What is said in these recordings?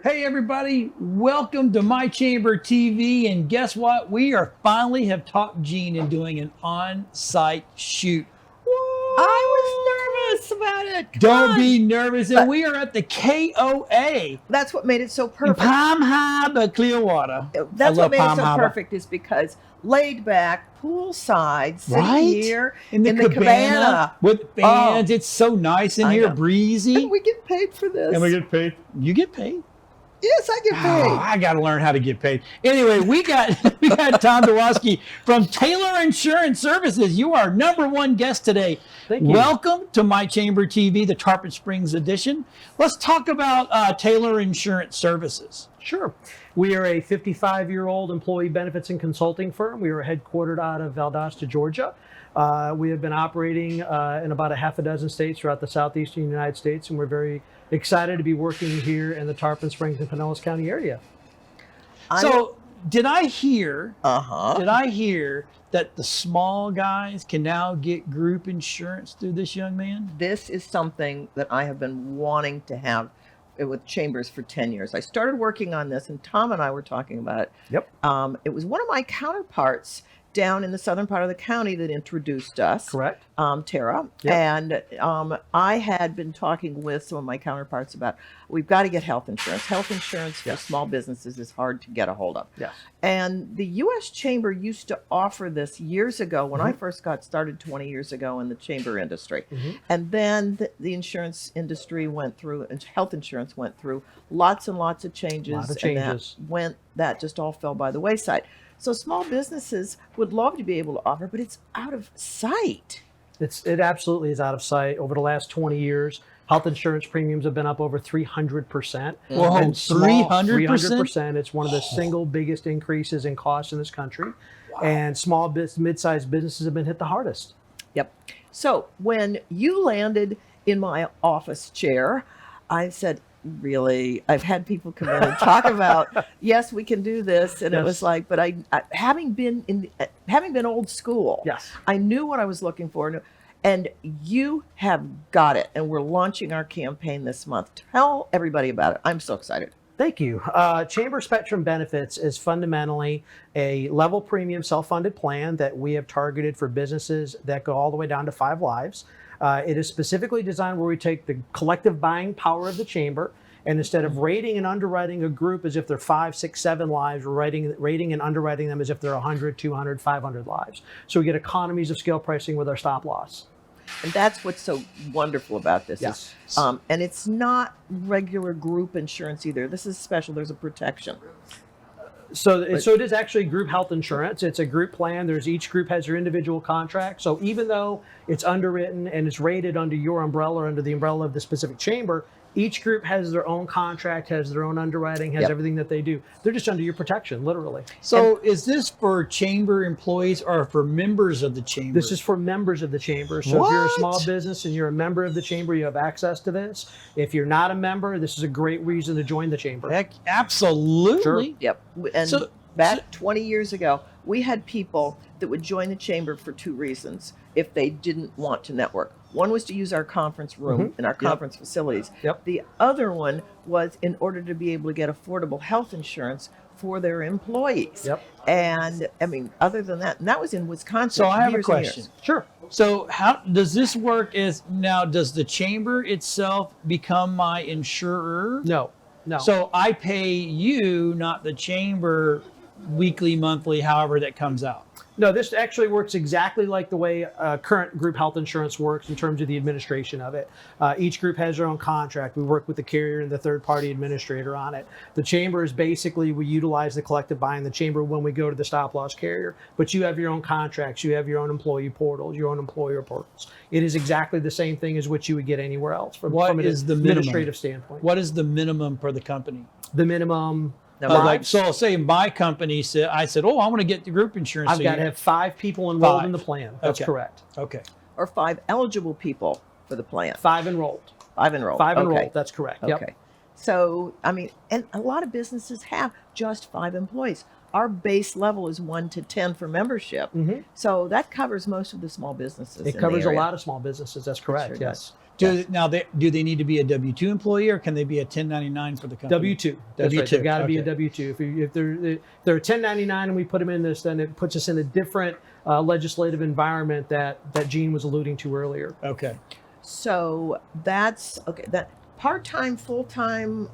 Hey everybody, welcome to My Chamber TV, and guess what? We are finally have talked Gene in doing an on-site shoot. I was nervous about it. Don't be nervous, and we are at the KOA. That's what made it so In perfect. Palm Harbor, Clearwater. That's what made it Palm so Harbor. perfect is because laid back, poolside, sitting Right? here In the cabana with fans. Oh. It's so nice in I here, know. breezy. And we get paid for this. And we get paid. You get paid? Yes, I get paid. Oh, I got to learn how to get paid. Anyway, we got Tom Dorywalski from Taylor Insurance Services. You are number one guest today. Thank you. Welcome to My Chamber TV, the Tarpon Springs edition. Let's talk about Taylor Insurance Services. Sure. We are a 55-year-old employee benefits and consulting firm. We are headquartered out of Valdosta, Georgia. We have been operating in about a half a dozen states throughout the southeastern United States, and we're very excited to be working here in the Tarpon Springs and Pinellas County area. So, did I hear Uh-huh. that the small guys can now get group insurance through this young man? This is something that I have been wanting to have with Chambers for 10 years. I started working on this, and Tom and I were talking about it. Yep. It was one of my counterparts down in the southern part of the county that introduced us. Correct. Tara. Yep. And I had been talking with some of my counterparts about we've got to get health insurance. Health insurance for Yes. small businesses is hard to get a hold of. Yes. And the U.S. Chamber used to offer this years ago when I first got started 20 years ago in the chamber industry. And then the insurance industry went through, and health insurance went through lots and lots of changes. Lot of changes. And that just all fell by the wayside. So small businesses would love to be able to offer, but it's out of sight. It absolutely is out of sight. Over the last 20 years, health insurance premiums have been up over 300%. Whoa, And small- 300%? 300%. It's one of the single biggest increases in costs in this country. And small mid-sized businesses have been hit the hardest. Yep. So when you landed in my office chair, I said, really, I've had people come in and talk about, yes, we can do this. And it Yes. was like, but I having been old school, Yes. I knew what I was looking for. And you have got it. And we're launching our campaign this month. Tell everybody about it. I'm so excited. Thank you. Chamber Spectrum Benefits is fundamentally a level premium self-funded plan that we have targeted for businesses that go all the way down to 5 lives. It is specifically designed where we take the collective buying power of the chamber, and instead of rating and underwriting a group as if they're 5, 6, 7 lives, we're rating and underwriting them as if they're 100, 200, 500 lives. So we get economies of scale pricing with our stop loss. And that's what's so wonderful about this. Yes. And it's not regular group insurance either. This is special. There's a protection. So it is actually group health insurance. It's a group plan. Each group has their individual contract. So even though it's underwritten and it's rated under your umbrella, under the umbrella of the specific chamber, each group has their own contract, has their own underwriting, has everything that they do. They're just under your protection, literally. So is this for chamber employees or for members of the chamber? This is for members of the chamber. So if you're a small What? business and you're a member of the chamber, you have access to this. If you're not a member, this is a great reason to join the chamber. Heck, absolutely. Yep. And So- back 20 years ago, we had people that would join the chamber for 2 reasons if they didn't want to network. One was to use our conference room and our conference facilities. Yep. The other one was in order to be able to get affordable health insurance for their employees. Yep. And I mean, other than that, and that was in Wisconsin. So I have a years and question. years. Sure. So how does this work? Does the chamber itself become my insurer? No. So I pay you, not the chamber, weekly, monthly, however that comes out. No, this actually works exactly like the way current group health insurance works in terms of the administration of it. Each group has their own contract. We work with the carrier and the third-party administrator on it. The chamber is basically, we utilize the collective buying the chamber when we go to the stop-loss carrier, but you have your own contracts, you have your own employee portals, your own employer portals. It is exactly the same thing as what you would get anywhere else from an administrative standpoint. What is the minimum for the company? The minimum... So say my company said, I said, oh, I want to get the group insurance. I've got to have 5 people enrolled in the plan. That's correct. Okay. Or 5 eligible people for the plan. 5 enrolled. 5 enrolled. 5 Okay. enrolled. That's correct. Okay. Yep. So, I mean, and a lot of businesses have just 5 employees. Our base level is 1 to 10 for membership. So that covers most of the small businesses. It in covers the a area. lot of small businesses. That's correct. Sure Yes. does. Do they need to be a W-2 employee, or can they be a 1099 for the company? W-2. That's right. W-2. They've got to be a Okay. W-2. If they're a 1099 and we put them in this, then it puts us in a different legislative environment that Gene was alluding to earlier. Okay. So that's okay. That part-time, full-time,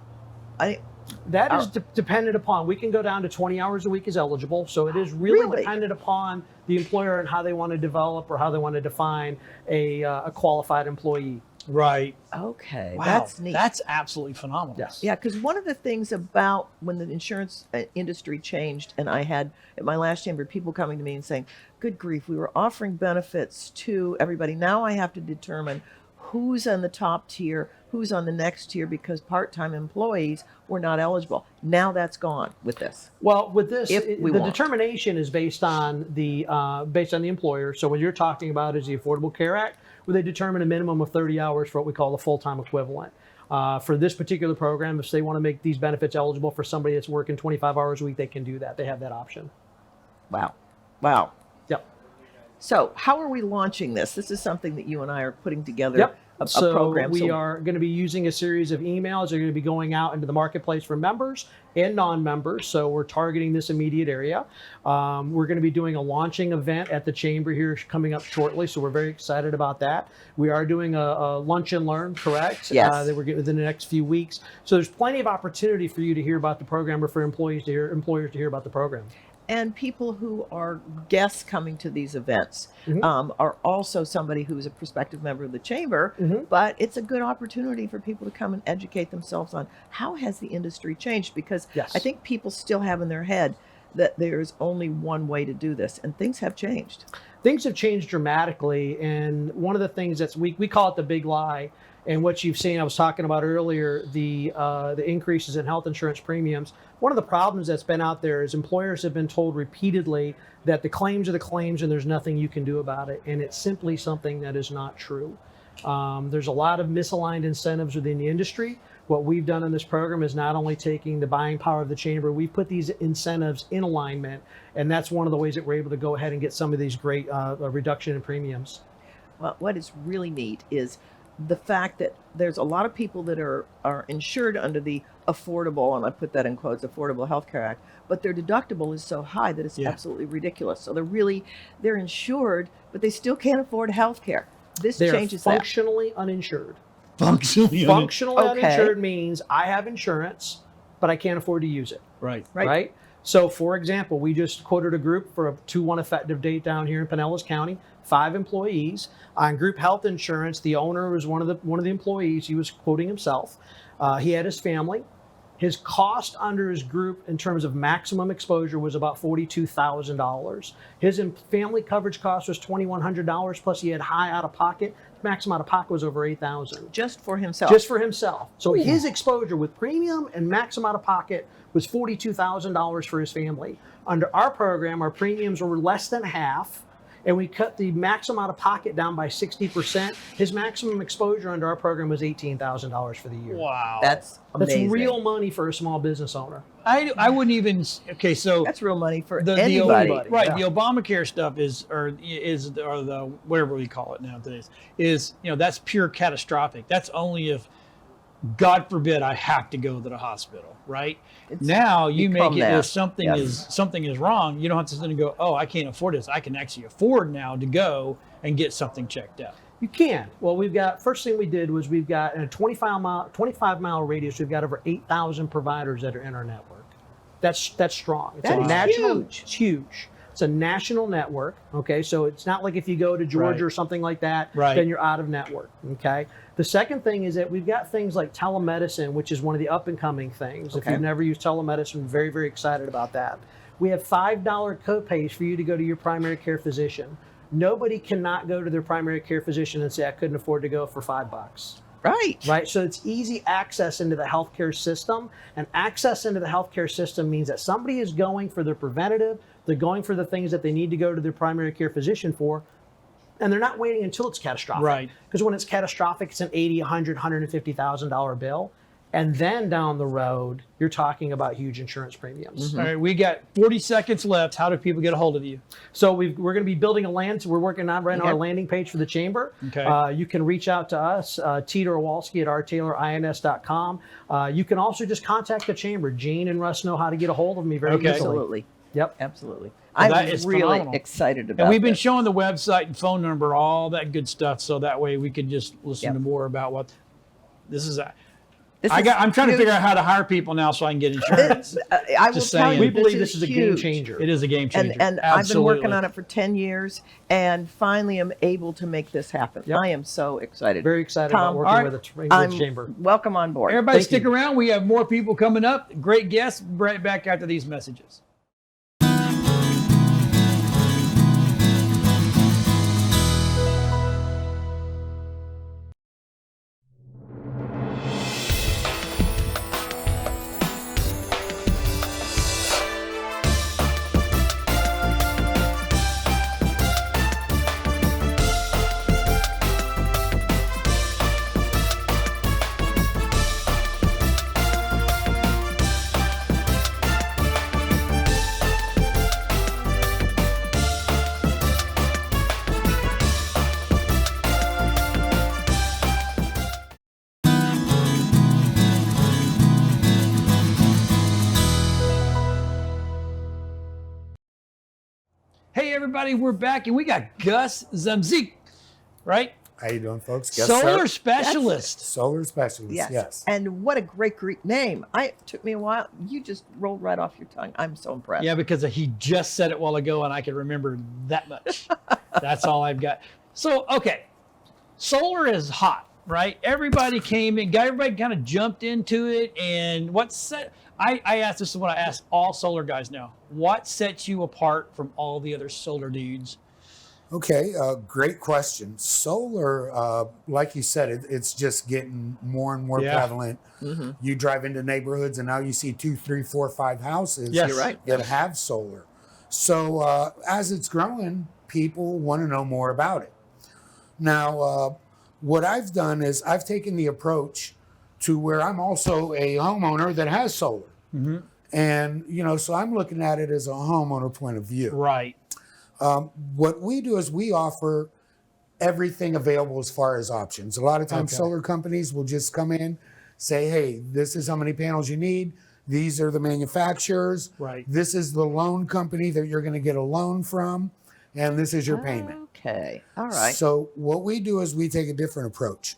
That is dependent upon, we can go down to 20 hours a week is eligible. So it is really dependent upon the employer and how they want to develop or how they want to define a qualified employee. Right. okay. Wow. That's neat. That's absolutely phenomenal. Yes. Yeah, because one of the things about when the insurance industry changed, and I had at my last chamber people coming to me and saying, good grief, we were offering benefits to everybody. Now I have to determine who's on the top tier, who's on the next tier, because part-time employees were not eligible. Now that's gone with this. Well, with this, We the won't. determination is based on the employer. So what you're talking about is the Affordable Care Act, where they determine a minimum of 30 hours for what we call the full-time equivalent. For this particular program, if they want to make these benefits eligible for somebody that's working 25 hours a week, they can do that. They have that option. Wow. Wow. Yep. So how are we launching this? This is something that you and I are putting together. Yep. A So program. we are going to be using a series of emails. They're going to be going out into the marketplace for members and non-members. So we're targeting this immediate area. We're going to be doing a launching event at the chamber here coming up shortly. So we're very excited about that. We are doing a lunch and learn, correct? Yes. That we're getting within the next few weeks. So there's plenty of opportunity for you to hear about the program, or for employers to hear about the program. And people who are guests coming to these events Mhm. are also somebody who is a prospective member of the chamber, but it's a good opportunity for people to come and educate themselves on how has the industry changed, because Yes. I think people still have in their head that there's only one way to do this, and things have changed. Things have changed dramatically, and one of the things that's we call it the big lie. And what you've seen, I was talking about earlier, the increases in health insurance premiums. One of the problems that's been out there is employers have been told repeatedly that the claims are the claims and there's nothing you can do about it. And it's simply something that is not true. There's a lot of misaligned incentives within the industry. What we've done in this program is not only taking the buying power of the chamber, we've put these incentives in alignment. And that's one of the ways that we're able to go ahead and get some of these great reduction in premiums. Well, what is really neat is the fact that there's a lot of people that are insured under the affordable, and I put that in quotes, Affordable Health Care Act, but their deductible is so high that it's absolutely ridiculous. So they're insured, but they still can't afford health care. This They are changes that. functionally uninsured. Functionally. Functionally Okay. uninsured means I have insurance, but I can't afford to use it. Right. Right. So, for example, we just quoted a group for a 2/1 effective date down here in Pinellas County, 5 employees. On group health insurance, the owner was one of the employees. He was quoting himself. He had his family. His cost under his group in terms of maximum exposure was about $42,000. His family coverage cost was $2,100, plus he had high out of pocket. Maximum out of pocket was over $8,000. Just for himself. Just for himself. So his exposure with premium and maximum out of pocket was $42,000 for his family. Under our program, our premiums were less than half, and we cut the maximum out of pocket down by 60%. His maximum exposure under our program was $18,000 for the year. Wow. That's amazing. That's real money for a small business owner. I wouldn't even. Okay, so That's real money for the anybody. right, yeah. the Obamacare stuff is the whatever we call it nowadays is that's pure catastrophic. That's only if, God forbid, I have to go to the hospital. Right now, you make become it that. if something is wrong. You don't have to sit and go, oh, I can't afford this. I can actually afford now to go and get something checked out. You can. Well, first thing we did was we've got in a 25-mile radius, we've got over 8,000 providers that are in our network. That's strong. It's That a is national, huge. It's huge. It's a national network. Okay, so it's not like if you go to Georgia Right. or something like that, Right. then you're out of network. Okay. The second thing is that we've got things like telemedicine, which is one of the up and coming things. If Okay. you've never used telemedicine, very, very excited about that. We have $5 copays for you to go to your primary care physician. Nobody cannot go to their primary care physician and say, I couldn't afford to go for $5. Right. Right? So it's easy access into the healthcare system. And access into the healthcare system means that somebody is going for their preventative, they're going for the things that they need to go to their primary care physician for, and they're not waiting until it's catastrophic. Right. Because when it's catastrophic, it's an $80,000, $100,000, $150,000 bill. And then down the road, you're talking about huge insurance premiums. All right, we got 40 seconds left. How do people get a hold of you? So we're going to be building a land. So we're working on right now our landing page for the chamber. Okay. You can reach out to us, tdorywalski at rtaylorins.com. You can also just contact the chamber. Gene and Russ know how to get a hold of me very easily. Absolutely. Yep. Absolutely. That I'm is really phenomenal. excited about And we've been this. showing the website and phone number, all that good stuff, so that way we could just listen Yep. to more about what this is. This I'm is trying to huge. figure out how to hire people now so I can get insurance. I will Just tell saying. you, We believe this is a game huge. changer. It is a game changer. And I've been working Absolutely. on it for 10 years and finally am able to make this happen. Yep. I am so excited. Very excited Tom, about working all right. with I'm the chamber. welcome on board. Everybody Thank stick you. around. We have more people coming up. Great guests. Right back after these messages. Hey, everybody, we're back, and we got Gus Tziamtzis, right? How you doing, folks? Solar sir. specialist. Solar specialist. Yes. And what a great Greek name. It took me a while. You just rolled right off your tongue. I'm so impressed. Yeah, because he just said it a while ago, and I can remember that much. That's all I've got. So, okay, solar is hot, right? Everybody came in, everybody kind of jumped into it, and what set? I asked this is what I ask all solar guys now. What sets you apart from all the other solar dudes? Okay. Great question. Solar, like you said, it's just getting more and more Yeah. prevalent. You drive into neighborhoods, and now you see 2, 3, 4, 5 houses Yes. You're right. that have solar. So as it's growing, people want to know more about it. Now, what I've done is I've taken the approach to where I'm also a homeowner that has solar. And, so I'm looking at it as a homeowner point of view. Right. What we do is we offer everything available as far as options. A lot of times Okay. solar companies will just come in, say, hey, this is how many panels you need. These are the manufacturers. Right. This is the loan company that you're going to get a loan from. And this is your payment. Okay. All right. So what we do is we take a different approach.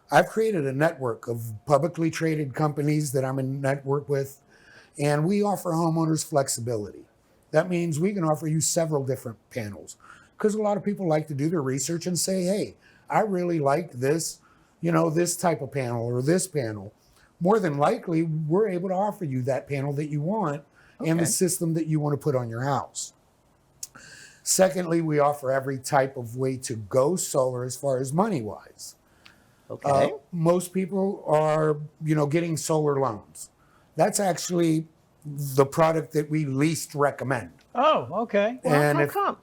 I've created a network of publicly traded companies that I'm in network with, and we offer homeowners flexibility. That means we can offer you several different panels, because a lot of people like to do their research and say, hey, I really like this, this type of panel or this panel. More than likely, we're able to offer you that panel that you want and the Okay. system that you want to put on your house. Secondly, we offer every type of way to go solar as far as money-wise. Okay. Most people are, getting solar loans. That's actually the product that we least recommend. Oh, okay. Well, and how if- come?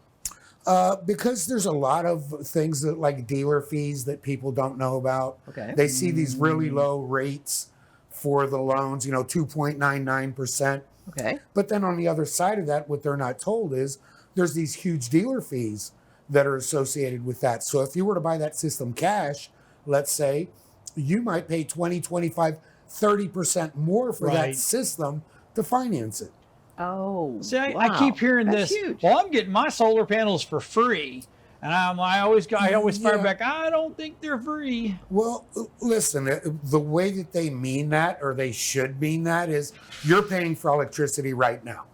Because there's a lot of things that like dealer fees that people don't know about. Okay. They see these really low rates for the loans, 2.99%. Okay. But then on the other side of that, what they're not told is there's these huge dealer fees that are associated with that. So if you were to buy that system cash, let's say, you might pay 20, 25, 30% more for Right. that system to finance it. Oh. See, I wow. keep hearing That's this. Huge. Well, I'm getting my solar panels for free, and I always fire Yeah. back. I don't think they're free. Well, listen, the way that they mean that, or they should mean that, is you're paying for electricity right now.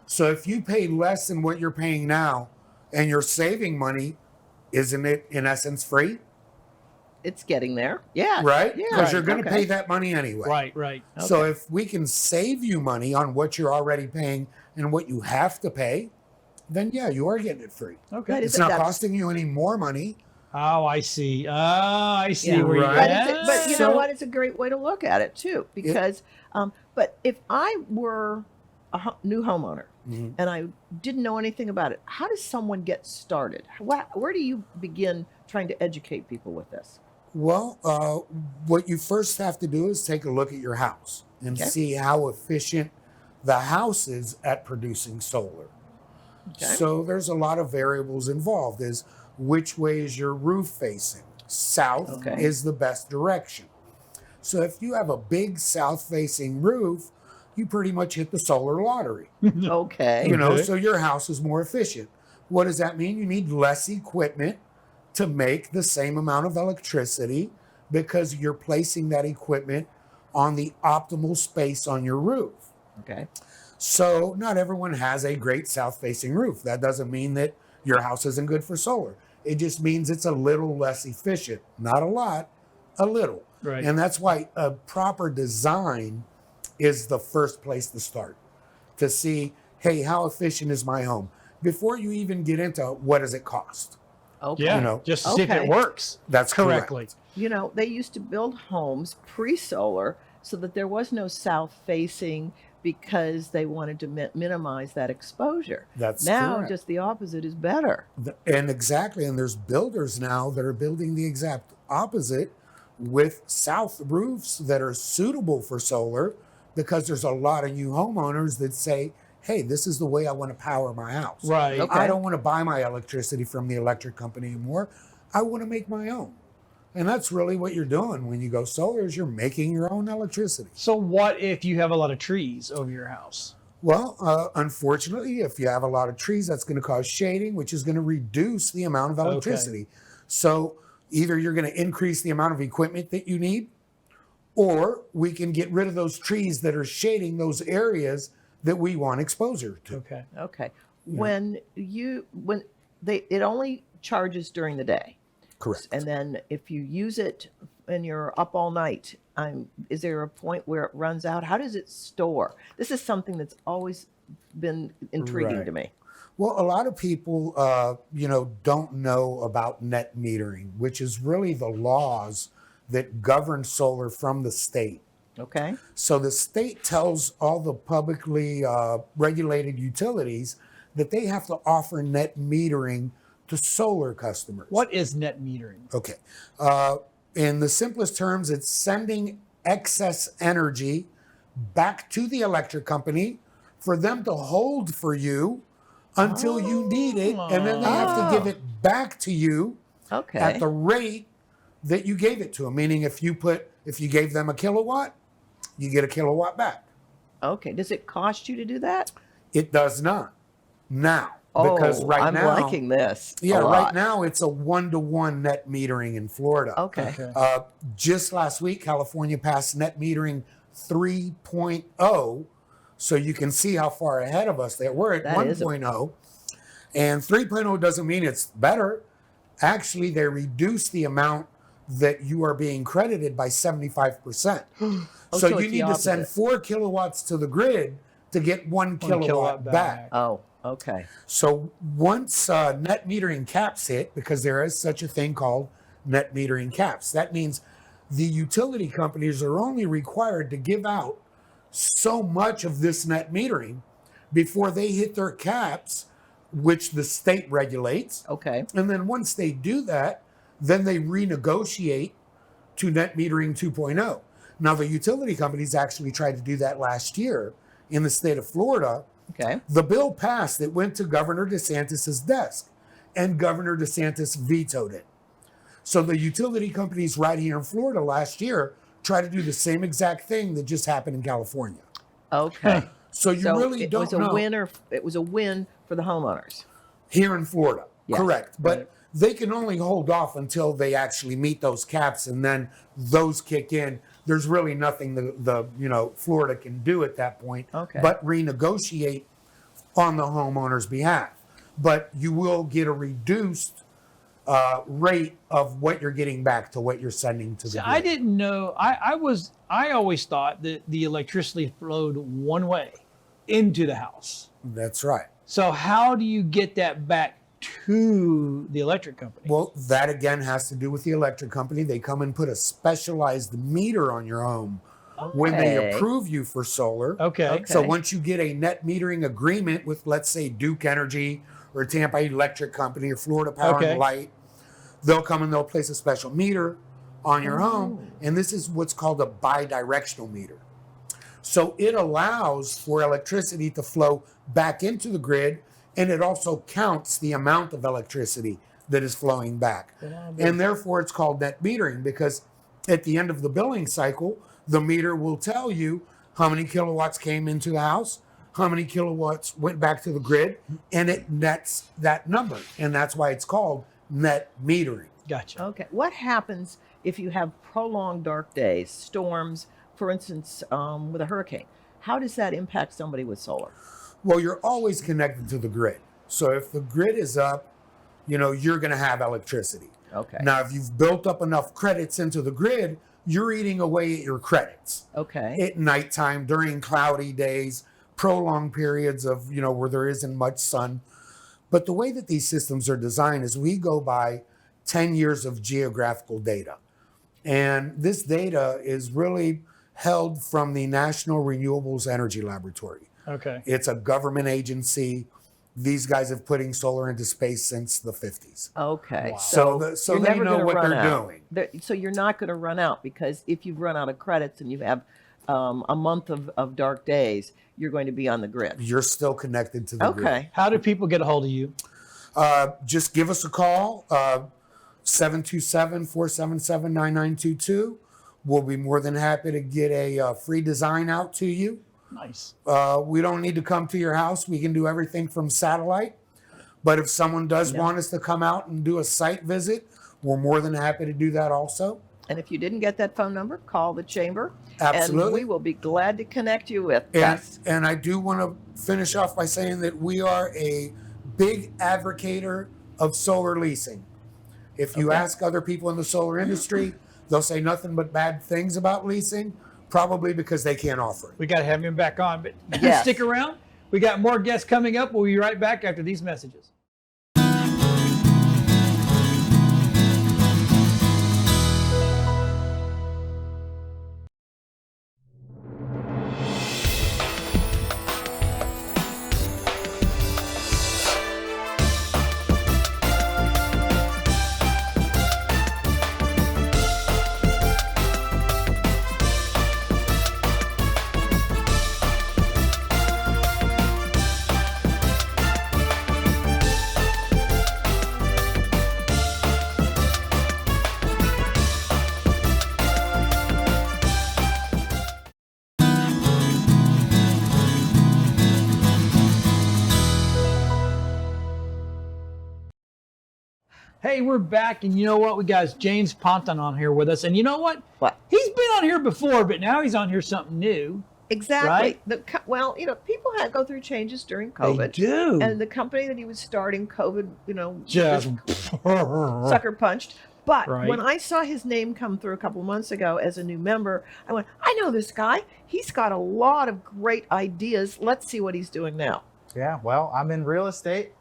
So if you pay less than what you're paying now and you're saving money, isn't it in essence free? It's getting there. Yeah. Right? Yeah. Because you're going to Okay. pay that money anyway. Right, right. So if we can save you money on what you're already paying and what you have to pay, then yeah, you are getting it free. Okay. That is- It's not that's- costing you any more money. Oh, I see. Oh, I see Yeah. where you're Right. at. But you So- know what? It's a great way to look at it too, because. But if I were a new homeowner Mhm. and I didn't know anything about it, how does someone get started? Where do you begin trying to educate people with this? Well, what you first have to do is take a look at your house and Okay. see how efficient the house is at producing solar. Okay. So there's a lot of variables involved. Is which way is your roof facing? South Okay. is the best direction. So if you have a big south-facing roof, you pretty much hit the solar lottery. Okay. You know, Okay. so your house is more efficient. What does that mean? You need less equipment to make the same amount of electricity because you're placing that equipment on the optimal space on your roof. Okay. So not everyone has a great south-facing roof. That doesn't mean that your house isn't good for solar. It just means it's a little less efficient. Not a lot, a little. Right. And that's why a proper design is the first place to start, to see, hey, how efficient is my home? Before you even get into what does it cost? Okay. Yeah, You know, just to see if it Okay. works That's correctly. correct. You know, they used to build homes pre-solar so that there was no south-facing because they wanted to minimize that exposure. That's Now, correct. just the opposite is better. And exactly, and there's builders now that are building the exact opposite with south roofs that are suitable for solar because there's a lot of you homeowners that say, hey, this is the way I want to power my house. Right. Okay. I don't want to buy my electricity from the electric company anymore. I want to make my own. And that's really what you're doing when you go solar is you're making your own electricity. So what if you have a lot of trees over your house? Well, unfortunately, if you have a lot of trees, that's going to cause shading, which is going to reduce the amount of electricity. So either you're going to increase the amount of equipment that you need, or we can get rid of those trees that are shading those areas that we want exposure to. Okay. Okay. When it only charges during the day. Correct. And then if you use it and you're up all night, is there a point where it runs out? How does it store? This is something that's always been intriguing Right. to me. Well, a lot of people, don't know about net metering, which is really the laws that govern solar from the state. Okay. So the state tells all the publicly regulated utilities that they have to offer net metering to solar customers. What is net metering? Okay. In the simplest terms, it's sending excess energy back to the electric company for them to hold for you until you need it, and then they have to give it back to you Okay. at the rate that you gave it to them. Meaning, if you gave them a kilowatt, you get a kilowatt back. Okay. Does it cost you to do that? It does not now, because Oh, right I'm now, liking this. yeah, a right lot. now it's a 1-to-1 net metering in Florida. Okay. Okay. Just last week, California passed net metering 3.0, so you can see how far ahead of us they were at That is 1.0. And 3.0 doesn't mean it's better. Actually, they reduced the amount that you are being credited by 75%. Oh, so so you it's the need to send opposite. 4 kilowatts to the grid to get 1 kilowatt back. Oh, okay. So once net metering caps hit, because there is such a thing called net metering caps, that means the utility companies are only required to give out so much of this net metering before they hit their caps, which the state regulates. Okay. And then once they do that, then they renegotiate to net metering 2.0. Now, the utility companies actually tried to do that last year in the state of Florida. Okay. The bill passed. It went to Governor DeSantis's desk, and Governor DeSantis vetoed it. So the utility companies right here in Florida last year tried to do the same exact thing that just happened in California. Okay. So you so really it don't was a know winner. It was a win for the homeowners. here in Florida. Yes. Correct. But Right. they can only hold off until they actually meet those caps, and then those kick in. There's really nothing the Florida can do at that point, Okay. but renegotiate on the homeowner's behalf. But you will get a reduced rate of what you're getting back to what you're sending to the See, grid. I didn't know. I always thought that the electricity flowed one way into the house. That's right. So how do you get that back to the electric company? Well, that again has to do with the electric company. They come and put a specialized meter on your home when they Okay. approve you for solar. Okay. So Okay. once you get a net metering agreement with, let's say, Duke Energy or Tampa Electric Company or Florida Power Okay. and Light, they'll come and they'll place a special meter on your home. And this is what's called a bidirectional meter. So it allows for electricity to flow back into the grid, and it also counts the amount of electricity that is flowing back. And therefore it's called net metering, because at the end of the billing cycle, the meter will tell you how many kilowatts came into the house, how many kilowatts went back to the grid, and it nets that number. And that's why it's called net metering. Gotcha. Okay. What happens if you have prolonged dark days, storms, for instance, with a hurricane? How does that impact somebody with solar? Well, you're always connected to the grid. So if the grid is up, you're going to have electricity. Okay. Now, if you've built up enough credits into the grid, you're eating away at your credits. Okay. At nighttime, during cloudy days, prolonged periods of, where there isn't much sun. But the way that these systems are designed is we go by 10 years of geographical data. And this data is really held from the National Renewables Energy Laboratory. Okay. It's a government agency. These guys have putting solar into space since the 50s. Okay. Wow. So you're they never know gonna what run they're out. doing. So you're not going to run out, because if you've run out of credits and you have a month of dark days, you're going to be on the grid. You're still connected to the grid. Okay. How do people get a hold of you? Just give us a call, 727-477-9922. We'll be more than happy to get a free design out to you. Nice. We don't need to come to your house. We can do everything from satellite. But if someone does want us to come out and do a site visit, we're more than happy to do that also. And if you didn't get that phone number, call the chamber. Absolutely. And we will be glad to connect you with. And I do want to finish off by saying that we are a big advocator of solar leasing. If you ask other people in the solar industry, they'll say nothing but bad things about leasing, probably because they can't offer it. We got to have him back on, but Yes. stick around. We got more guests coming up. We'll be right back after these messages. Hey, we're back, and you know what? We got James Ponton on here with us, and you know what? What? He's been on here before, but now he's on here something new. Exactly. Right? Well, people had go through changes during COVID. They do. And the company that he was starting, COVID, Just sucker punched. But Right. when I saw his name come through a couple of months ago as a new member, I went, I know this guy. He's got a lot of great ideas. Let's see what he's doing now. Yeah, well, I'm in real estate.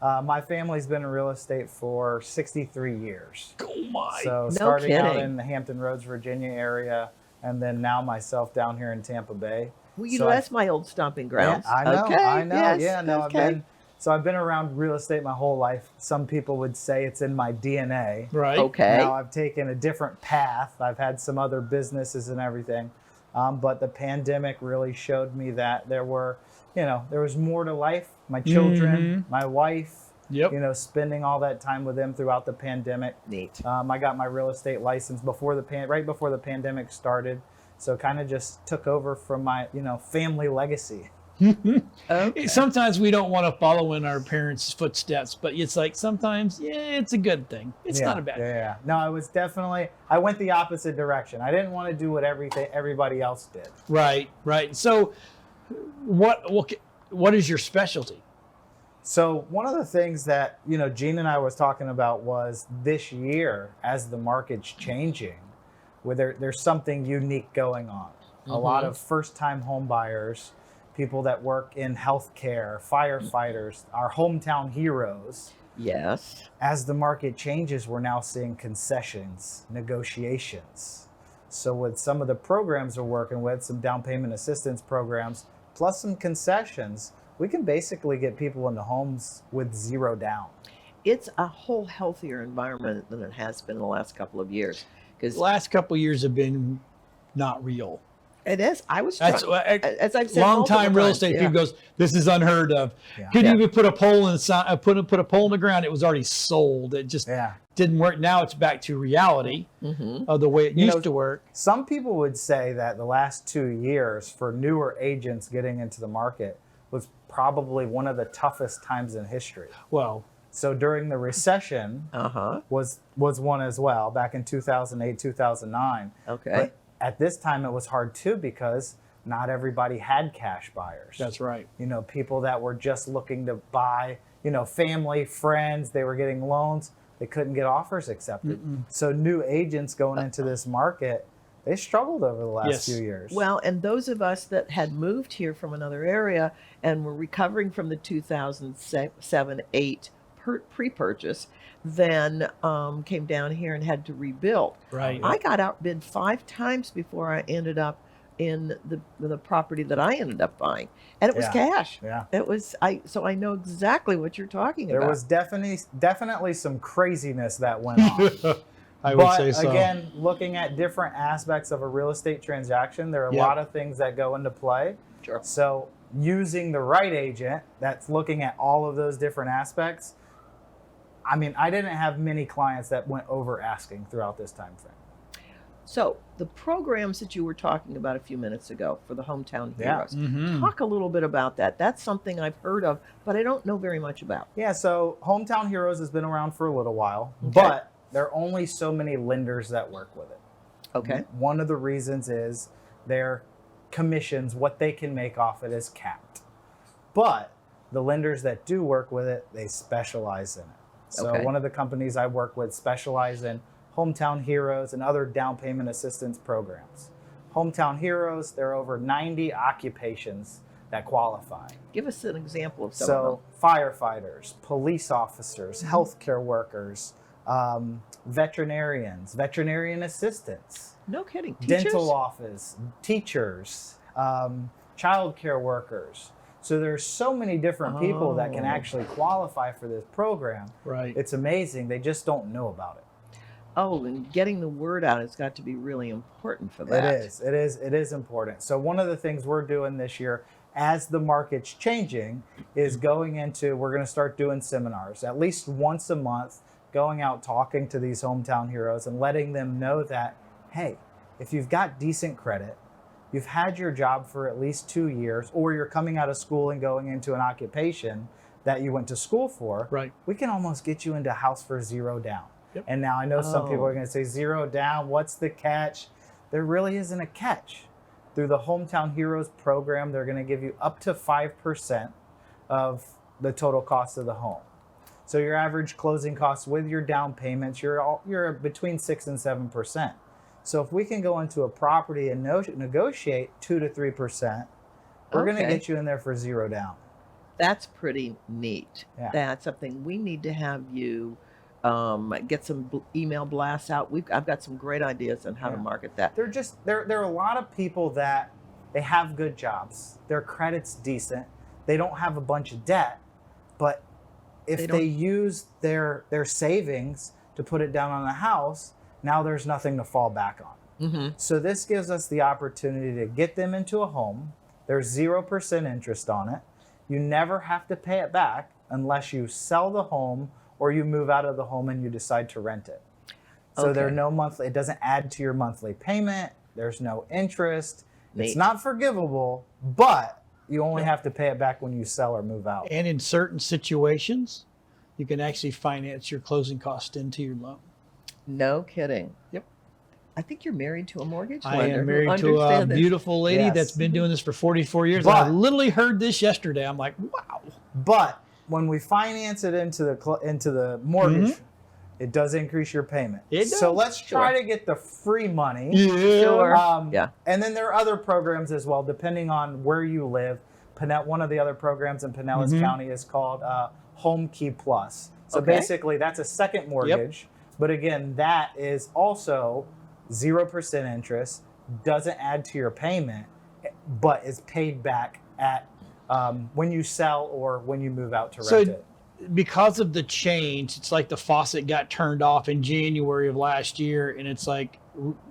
My family's been in real estate for 63 years. Oh my! So starting out kidding. in the Hampton Roads, Virginia area, and then now myself down here in Tampa Bay. Well, So that's my old stomping grounds. Yeah, I know, Okay, I know. yes, Yeah, no, okay. I've been around real estate my whole life. Some people would say it's in my DNA. Right. Okay. Now I've taken a different path. I've had some other businesses and everything. But the pandemic really showed me that there was more to life. My children, my wife, Yep. spending all that time with them throughout the pandemic. Neat. I got my real estate license right before the pandemic started. So kind of just took over from my, family legacy. Okay. Sometimes we don't want to follow in our parents' footsteps, but it's like sometimes, it's a good thing. It's not a bad thing. Yeah. No, I went the opposite direction. I didn't want to do what everybody else did. Right. Right. So, what is your specialty? So one of the things that, Gene and I was talking about was this year, as the market's changing, where there's something unique going on. A lot of first-time home buyers, people that work in healthcare, firefighters, our hometown heroes. Yes. As the market changes, we're now seeing concessions, negotiations. So with some of the programs we're working with, some down payment assistance programs, plus some concessions, we can basically get people into homes with zero down. It's a whole healthier environment than it has been in the last couple of years. Because Last couple of years have been not real. it is. I was That's as I've said long multiple time real times, estate yeah. people goes, this is unheard of. Yeah. Couldn't Yeah. even put a pole in the put a pole in the ground. It was already sold. It just Yeah. didn't work. Now it's back to reality Mhm. of the way it You used know, to work. Some people would say that the last 2 years for newer agents getting into the market was probably one of the toughest times in history. Well, So during the recession Uh-huh. was one as well, back in 2008, 2009. Okay. But at this time it was hard too because not everybody had cash buyers. that's right. You know, people that were just looking to buy, you know, family, friends, they were getting loans, they couldn't get offers accepted. So new agents going into this market, they struggled over the last Yes. few years. Well, and those of us that had moved here from another area and were recovering from the 2007-8 pre-purchase, then came down here and had to rebuild. Right. I got outbid 5 times before I ended up in the property that I ended up buying, and it was Yeah. cash. Yeah. It was so I know exactly what you're talking There about. was definitely some craziness that went on. I would But say so. again, looking at different aspects of a real estate transaction, there are a Yep. lot of things that go into play. Sure. So using the right agent that's looking at all of those different aspects, I mean, I didn't have many clients that went over asking throughout this time frame. So the programs that you were talking about a few minutes ago for the Hometown Yeah. Heroes, Mhm. talk a little bit about that. That's something I've heard of, but I don't know very much about. Yeah, so Hometown Heroes has been around for a little while, Okay. but there are only so many lenders that work with it. Okay. One of the reasons is their commissions, what they can make off it is capped. But the lenders that do work with it, they specialize in it. So Okay. one of the companies I work with specialize in Hometown Heroes and other down payment assistance programs. Hometown Heroes, there are over 90 occupations that qualify. Give us an example of some of So firefighters, police officers, healthcare workers, veterinarians, veterinarian assistants, them. No kidding. Teachers? dental office, teachers, child care workers. So there's so many different people that can Oh. actually qualify for this program. Right. It's amazing. They just don't know about it. Oh, and getting the word out has got to be really important for that. It is important. So one of the things we're doing this year as the market's changing is going into, we're going to start doing seminars at least once a month, going out talking to these hometown heroes and letting them know that, hey, if you've got decent credit, you've had your job for at least 2 years, or you're coming out of school and going into an occupation that you went to school for, Right. we can almost get you into a house for $0 down. Yep. And now I know some people Oh. are going to say $0 down. What's the catch? There really isn't a catch. Through the Hometown Heroes program, they're going to give you up to 5% of the total cost of the home. So your average closing costs with your down payments, you're between 6 and 7%. So if we can go into a property and negotiate 2 to 3%, we're going to Okay. get you in there for $0 down. That's pretty neat. Yeah. That's something we need to have you get some email blasts out. I've got some great ideas on how to Yeah. market that. There are a lot of people that they have good jobs, their credit's decent, they don't have a bunch of debt, but if They they don't- use their savings to put it down on a house, now there's nothing to fall back on. Mm-hmm. So this gives us the opportunity to get them into a home. There's 0% interest on it. You never have to pay it back unless you sell the home or you move out of the home and you decide to rent it. So there are Okay. no monthly, it doesn't add to your monthly payment. There's no interest. It's Neat. not forgivable, but you only have to pay it back when you sell or move out. And in certain situations, you can actually finance your closing cost into your loan. No kidding. Yep. I think you're married to a mortgage I lender. am who married to a understands this. beautiful lady Yes. that's been doing this for 44 years. And I But- literally heard this yesterday. I'm like, wow. But when we finance it into the mortgage, Mhm. it does increase your payment. It So does. let's try Sure. to get the free money. Sure. Yeah. And then there are other programs as well, depending on where you live. One of the other programs in Pinellas Mhm. County is called Home Key Plus. So Okay. basically, that's a second mortgage. But again, that is also 0% interest, doesn't add to your payment, but is paid back at when you sell or when you move out to rent So it. because of the change, it's like the faucet got turned off in January of last year. And it's like,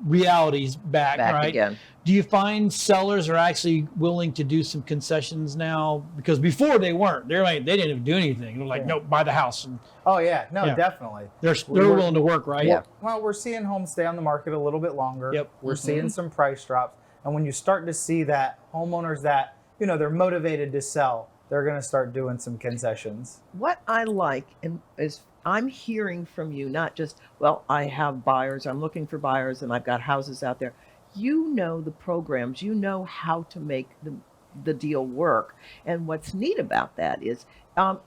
realities back, Back right? again. Do you find sellers are actually willing to do some concessions now? Because before they weren't. They're like, they didn't even do anything. They're like, Yeah. nope, buy the house. And Oh yeah, no, Yeah. definitely. they're willing to work, right? Yeah. Well, we're seeing homes stay on the market a little bit longer. Yep. We're seeing some price drops. And when you start to see that homeowners that, they're motivated to sell, they're going to start doing some concessions. What I like is I'm hearing from you, not just, well, I have buyers, I'm looking for buyers, and I've got houses out there. You know the programs, you know how to make the deal work. And what's neat about that is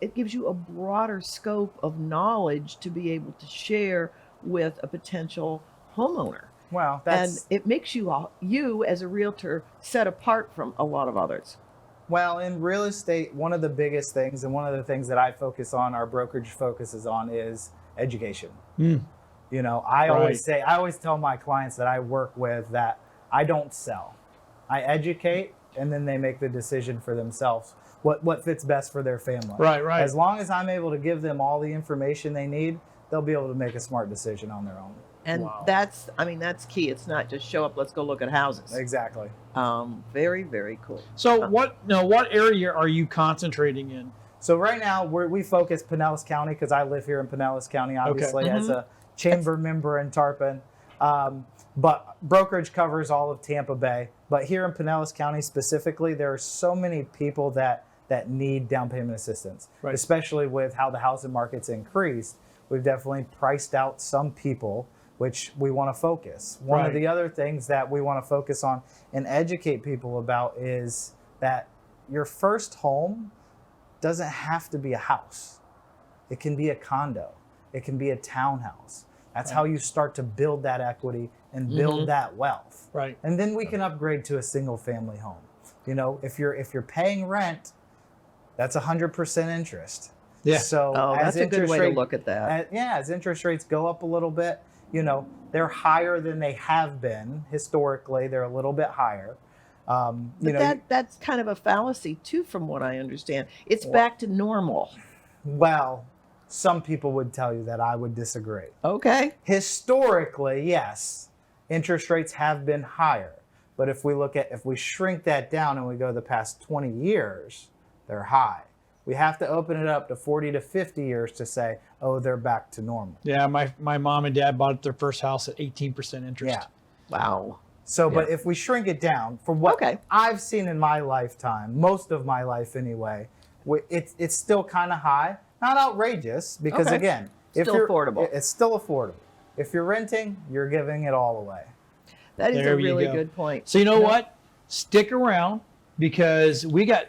it gives you a broader scope of knowledge to be able to share with a potential homeowner. Wow, And it makes you as a realtor set apart from a lot of others. Well, in real estate, one of the biggest things and one of the things that I focus on, our brokerage focuses on, is education. Mm. I always tell my clients that I work with that I don't sell. I educate, and then they make the decision for themselves, what fits best for their family. Right, right. As long as I'm able to give them all the information they need, they'll be able to make a smart decision on their own. And Wow. that's key. It's not just show up, let's go look at houses. Exactly. Very, very cool. So what area are you concentrating in? So right now we focus Pinellas County because I live here in Pinellas County, obviously, as a chamber member in Tarpon. But brokerage covers all of Tampa Bay. But here in Pinellas County specifically, there are so many people that need down payment assistance, Right. especially with how the housing market's increased. We've definitely priced out some people, which we want to focus. One Right. of the other things that we want to focus on and educate people about is that your first home doesn't have to be a house. It can be a condo. It can be a townhouse. That's how you start to build that equity and build that wealth. Right. And then we can upgrade to a single family home. If you're paying rent, that's 100% interest. Yeah. So That's a good way to look at that. As interest rates go up a little bit, they're higher than they have been historically. They're a little bit higher. But that's kind of a fallacy too, from what I understand. It's back to normal. Well, some people would tell you that. I would disagree. Okay. Historically, yes, interest rates have been higher. But if we shrink that down and we go the past 20 years, they're high. We have to open it up to 40 to 50 years to say, oh, they're back to normal. Yeah, my mom and dad bought their first house at 18% interest. Yeah. Wow. So, but if we shrink it down, from what Okay. I've seen in my lifetime, most of my life anyway, it's still kind of high. Not outrageous, because Okay. again, Still affordable. It's still affordable. If you're renting, you're giving it all away. That is There a you really go. good point. So you know what? Stick around, because we got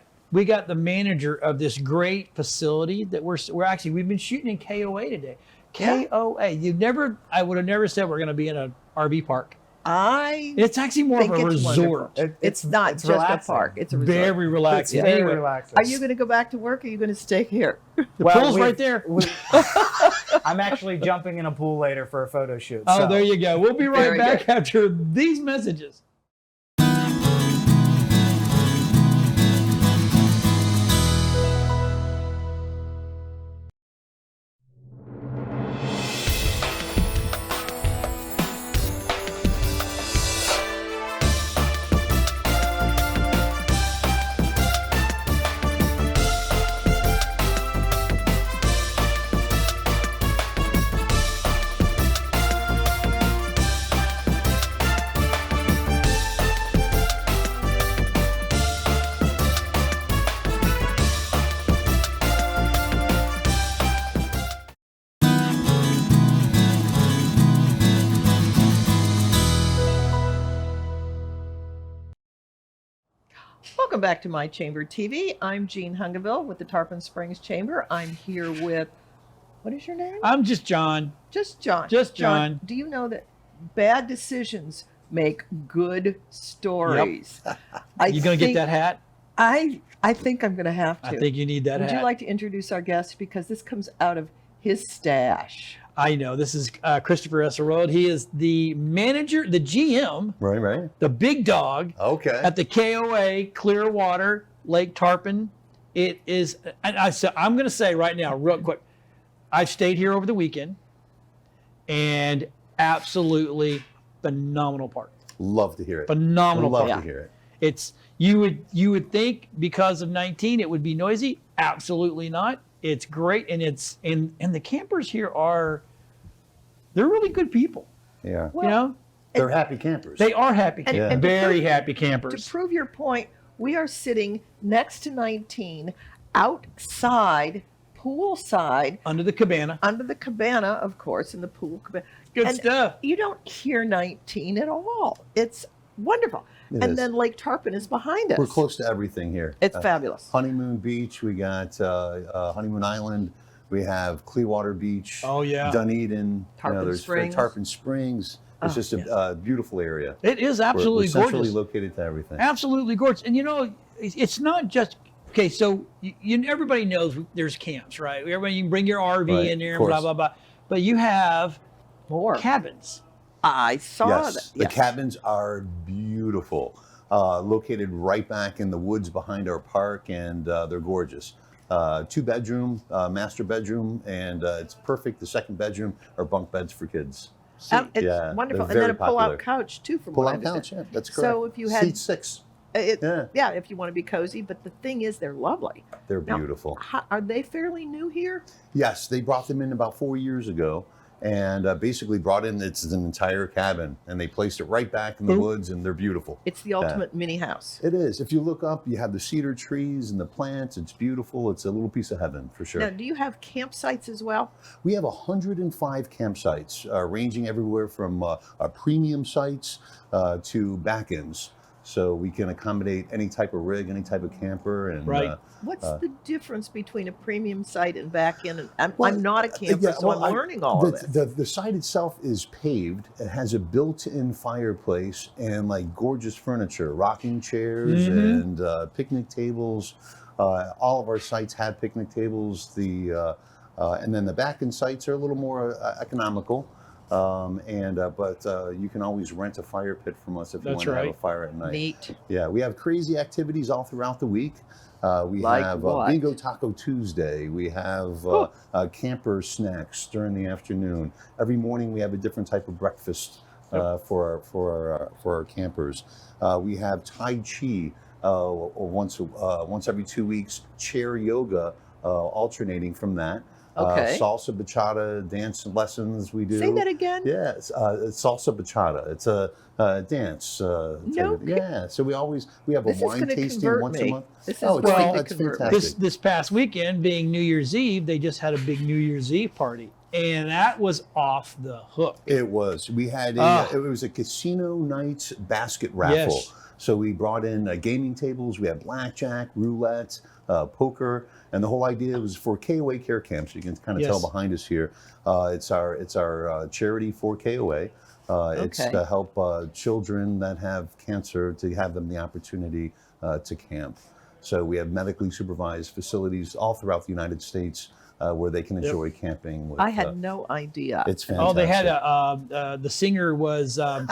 the manager of this great facility that we've been shooting in KOA today. KOA. I would have never said we're going to be in an RV park. It's actually more of think a it's resort. wonderful. It's not just relaxing. a park. It's a resort. Very relaxing. It's very Anyway, relaxing. Are you going to go back to work, or are you going to stay here? the pool's we've- right there. I'm actually jumping in a pool later for a photo shoot. Oh, so. there you go. We'll be right Very back good. after these messages. Welcome back to My Chamber TV. I'm Jean Hungiville with the Tarpon Springs Chamber. I'm here with, what is your name? I'm just John. Just John. Just John. Do you know that bad decisions make good stories? You gonna get that hat? I think I'm going to have to. I think you need that Would hat. you like to introduce our guest, because this comes out of his stash? I know. This is Christopher Hesselrode. He is the manager, the GM, Right. the big dog Okay. at the KOA Clearwater Lake Tarpon. It is, and I'm going to say right now, real quick, I stayed here over the weekend, and absolutely phenomenal park. Love to hear it. Phenomenal Love park. to hear it. It's you would think because of 19 it would be noisy. Absolutely not. It's great, and and the campers here they're really good people. Yeah. Well, You know, They're happy campers. they are happy And- campers. and to Very prove- happy To campers. prove your point, we are sitting next to 19 outside, poolside, Under the cabana. under the cabana, of course, in the pool cabana. Good And stuff. You don't hear 19 at all. It's wonderful. It and is. then Lake Tarpon is behind us. We're close to everything here. It's fabulous. Honeymoon Beach. We got Honeymoon Island. We have Clearwater Beach. Oh, yeah. Dunedin. Tarpon there's Springs. Tarpon Springs. It's Oh, just a beautiful area. It is We're absolutely centrally gorgeous. located to everything. Absolutely gorgeous. And it's not just okay. So everybody knows there's camps, right? Everybody, you can bring your RV Right, in there, of and blah course. blah blah. But you have More. cabins. I saw Yes, that. the Yes. cabins are beautiful. Located right back in the woods behind our park, and they're gorgeous. 2-bedroom, master bedroom, and it's perfect. The second bedroom are bunk beds for kids. It's Yeah, wonderful. they're And then a very popular. pull-out couch, too, from Pull what I out couch, understand. yeah, that's correct. So if you had- Seat 6, Yeah. Yeah. If you want to be cozy. But the thing is, they're lovely. they're Now, beautiful. Are they fairly new here? Yes, they brought them in about 4 years ago, and basically brought in it's an entire cabin, and they placed it right back in the woods, and they're beautiful. It's the ultimate mini house. It is. If you look up, you have the cedar trees and the plants. It's beautiful. It's a little piece of heaven for sure. Now, do you have campsites as well? We have 105 campsites, ranging everywhere from premium sites to back-ends. So we can accommodate any type of rig, any type of camper. And Right. What's the difference between a premium site and back in? I'm Well, not a camper, yeah, so well, I'm learning all of this. the site itself is paved. It has a built-in fireplace and like gorgeous furniture, rocking chairs and picnic tables. All of our sites have picnic tables. And then the back-end sites are a little more economical. But you can always rent a fire pit from us if you That's want to have a right. fire at night. Neat. Yeah, we have crazy activities all throughout the week. We Like have what? Bingo Taco Tuesday. We have camper snacks during the afternoon. Every morning we have a different type of breakfast for our campers. We have Tai Chi or once every 2 weeks. Chair yoga, alternating from that. Okay. Salsa bachata dance lessons we do. Say that again. Yeah, it's salsa bachata. It's a dance. No yeah, so we have a This is wine gonna tasting convert once me. a month. This is it's, going to it's convert me. fantastic. This past weekend, being New Year's Eve, they just had a big New Year's Eve party, and that was off the hook. It was. We had it was a casino nights basket raffle. Yes. So we brought in gaming tables. We had blackjack, roulette, poker, and the whole idea was for KOA Care Camps. You can kind of tell Yes. behind us here. It's our charity for KOA. It's Okay. to help children that have cancer to have them the opportunity to camp. So we have medically supervised facilities all throughout the United States where they can enjoy camping. With, I had no idea. It's fantastic. Oh, they had the singer was a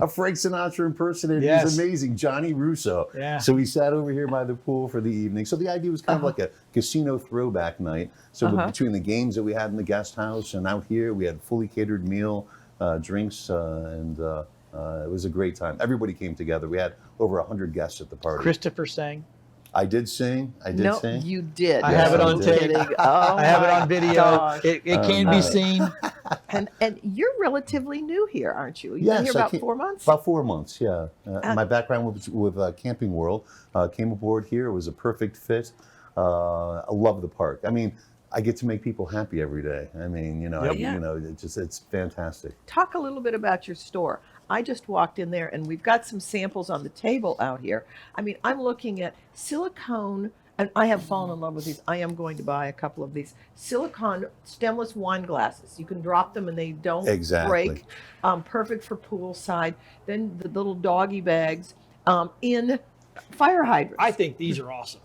Frank Sinatra impersonator. Yes. He's amazing, Johnny Russo. Yeah. So we sat over here by the pool for the evening. So the idea was kind of like a casino throwback night. So between the games that we had in the guest house and out here, we had fully catered meal, drinks, and it was a great time. Everybody came together. We had over 100 guests at the party. Christopher sang. I did sing. No, sing. you did. I have it I'm on tape. kidding. Oh, I have it my on video. gosh. It can be seen. And you're relatively new here, aren't you? You've Yes, been here I about came- 4 months? About 4 months, yeah. My background was with Camping World. Came aboard here. It was a perfect fit. I love the park. I mean, I get to make people happy every day. I mean, it's fantastic. Talk a little bit about your store. I just walked in there and we've got some samples on the table out here. I mean, I'm looking at silicone, and I have fallen in love with these. I am going to buy a couple of these silicone stemless wine glasses. You can drop them and they don't Exactly. break. Perfect for poolside. Then the little doggy bags in fire hydrants. I think these are awesome.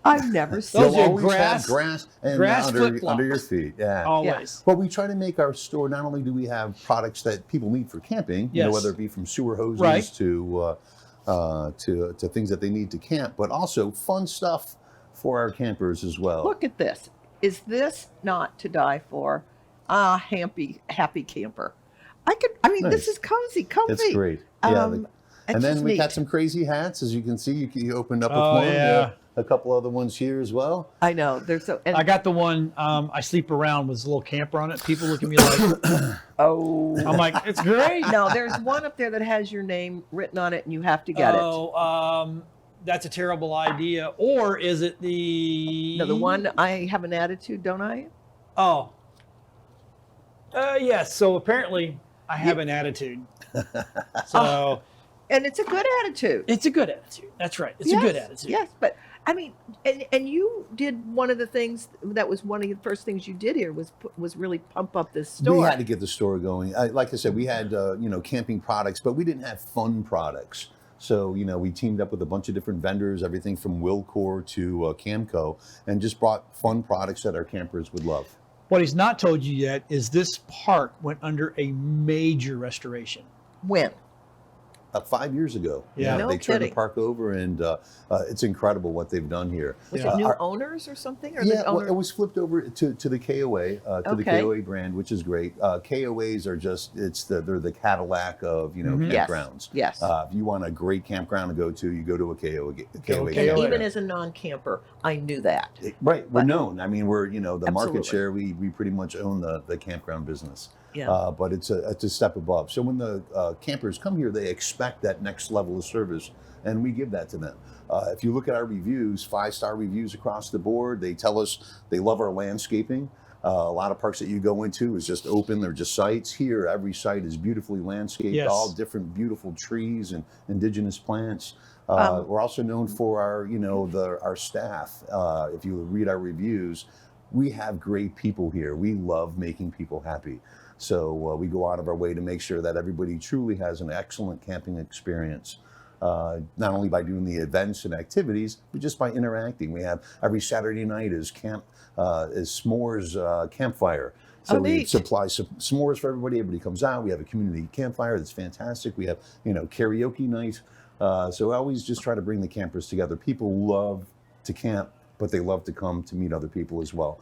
I've never seen Those You'll are always grass- have grass and grass under flip-flops. your feet. Yeah. Always. Well, we try to make our store, not only do we have products that people need for camping, Yes. whether it be from sewer hoses Right. to things that they need to camp, but also fun stuff for our campers as well. Look at this. Is this not to die for? Happy camper. I mean, this Nice. is cozy, comfy. It's great. Yeah. It's And then just we got neat. some crazy hats, as you can see. You opened up with Oh, one. yeah. A couple other ones here as well. I know. There's so. And, I got the one I sleep around with a little camper on it. People look at me like, oh. I'm like, it's great. No, there's one up there that has your name written on it, and you have to get it. Oh, that's a terrible idea. Or is it the No, the one I have an attitude, don't I? Oh. Yes. So apparently I have an attitude. So And it's a good attitude. it's a good attitude. That's right. It's a good attitude. Yes, but I mean, and you did one of the things that was one of the first things you did here was really pump up this store. We had to get the store going. Like I said, we had camping products, but we didn't have fun products. So we teamed up with a bunch of different vendors, everything from Wilcor to Camco, and just brought fun products that our campers would love. What he's not told you yet is this park went under a major restoration. When? 5 years ago. Yeah. No They turned the kidding. park over, and it's incredible what they've done here. Was Yeah. it new owners or something? Or Yeah, the owner? well, it was flipped over to the KOA, to the Okay. KOA brand, which is great. KOAs are just they're the Cadillac of Mhm. Yes. campgrounds. Yes. If you want a great campground to go to, you go to a KOA. KOA. And KOA. even as a non-camper, I knew that. Right, we're But- known. I mean, we're the Absolutely. market share. We pretty much own the campground business. Yeah. But it's a step above. So when the campers come here, they expect that next level of service, and we give that to them. If you look at our reviews, 5-star reviews across the board, they tell us they love our landscaping. A lot of parks that you go into is just open, they're just sites. Here, every site is beautifully landscaped, Yes. all different beautiful trees and indigenous plants. We're also known for our, our staff. If you read our reviews, we have great people here. We love making people happy. So we go out of our way to make sure that everybody truly has an excellent camping experience. Not only by doing the events and activities, but just by interacting. We have every Saturday night is s'mores campfire. So Oh, we neat. supply s'mores for everybody. Everybody comes out. We have a community campfire that's fantastic. We have karaoke night. So I always just try to bring the campers together. People love to camp, but they love to come to meet other people as well.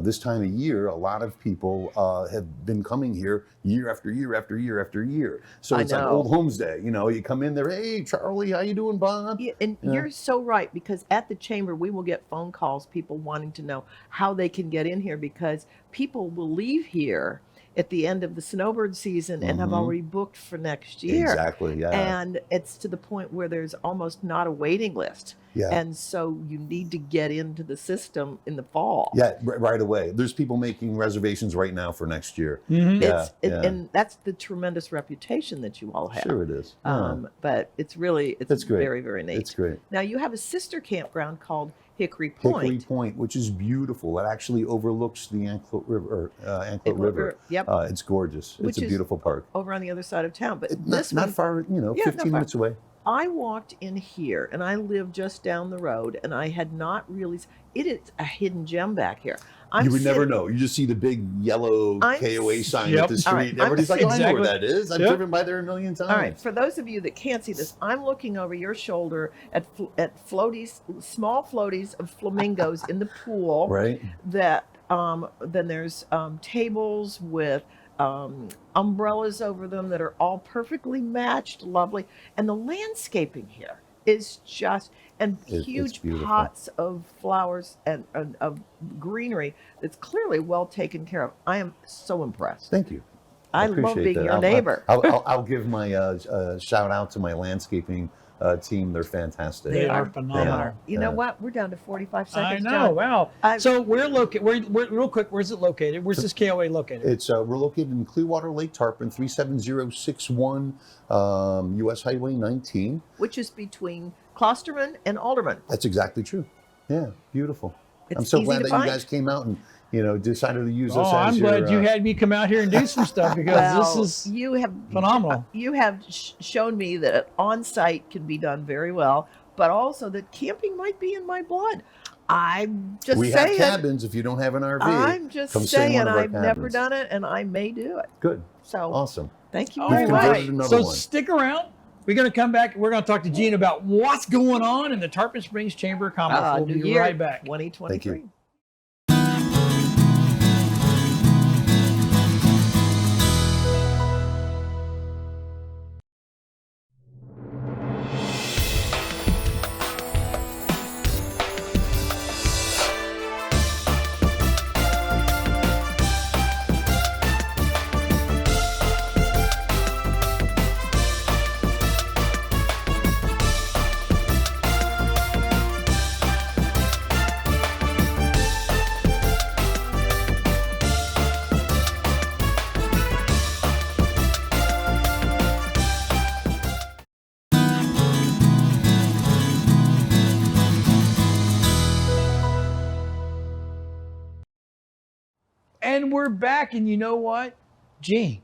This time of year, a lot of people have been coming here year after year after year after year. So I it's like know. Old Homes Day. You come in there, hey, Charlie, how you doing, Bob? Yeah, and Yeah. you're so right, because at the chamber we will get phone calls, people wanting to know how they can get in here, because people will leave here at the end of the snowbird season and have Mhm. already booked for next year. Exactly, yeah. And it's to the point where there's almost not a waiting list. Yeah. And so you need to get into the system in the fall. Yeah, right away. There's people making reservations right now for next year. Mhm. Yeah, It's, yeah. And that's the tremendous reputation that you all have. Sure it is. Yeah. But it's That's great. very, very neat. It's great. Now you have a sister campground called Hickory Point. Hickory Point, which is beautiful. It actually overlooks the Anklet River. Yep. It's gorgeous. Which It's a is beautiful park. Over on the other side of town. But Not, this not one, far, Yeah, not 15 far. minutes away. I walked in here and I live just down the road, and I had not really. It is a hidden gem back here. You would never sitting- know. You just see the big yellow I'm- KOA sign Yep. at the street. All right, I'm Everybody's like, oh, I know where Exactly. that is. I've Yep. driven by there a million times. All right, for those of you that can't see this, I'm looking over your shoulder at floaties, small floaties of flamingos in the pool. Right? That then there's tables with umbrellas over them that are all perfectly matched, lovely, and the landscaping here is just It's huge beautiful. pots of flowers and of greenery that's clearly well taken care of. I am so impressed. Thank you. I love appreciate being that. your neighbor. I'll give my shout out to my landscaping team. They're fantastic. They are Yeah. phenomenal. You know Yeah. what? We're down to 45 I seconds. know. John. Wow. I- So we're located. Real quick. Where's it located? Where's this KOA located? It's we're located in Clearwater, Lake Tarpon, 37061 US Highway 19. Which is between Klosterman and Alderman. That's exactly true. Yeah, beautiful. It's I'm so easy glad to that find. you guys came out and decided to use Oh, us as I'm your, glad you had me come out here and do some stuff, because Well, this is you have phenomenal. You have shown me that on-site can be done very well, but also that camping might be in my blood. I'm just We have saying. cabins if you don't have an RV. I'm just come stay in saying. one of our I've never cabins. done it, and I may do it. Good. So Awesome. thank you All very We've much. converted another So one. stick around. We're going to come back. We're going to talk to Gene about what's going on in the Tarpon Springs Chamber of Commerce. We'll New be year, right back. 2023. And we're back, and you know what, Gene?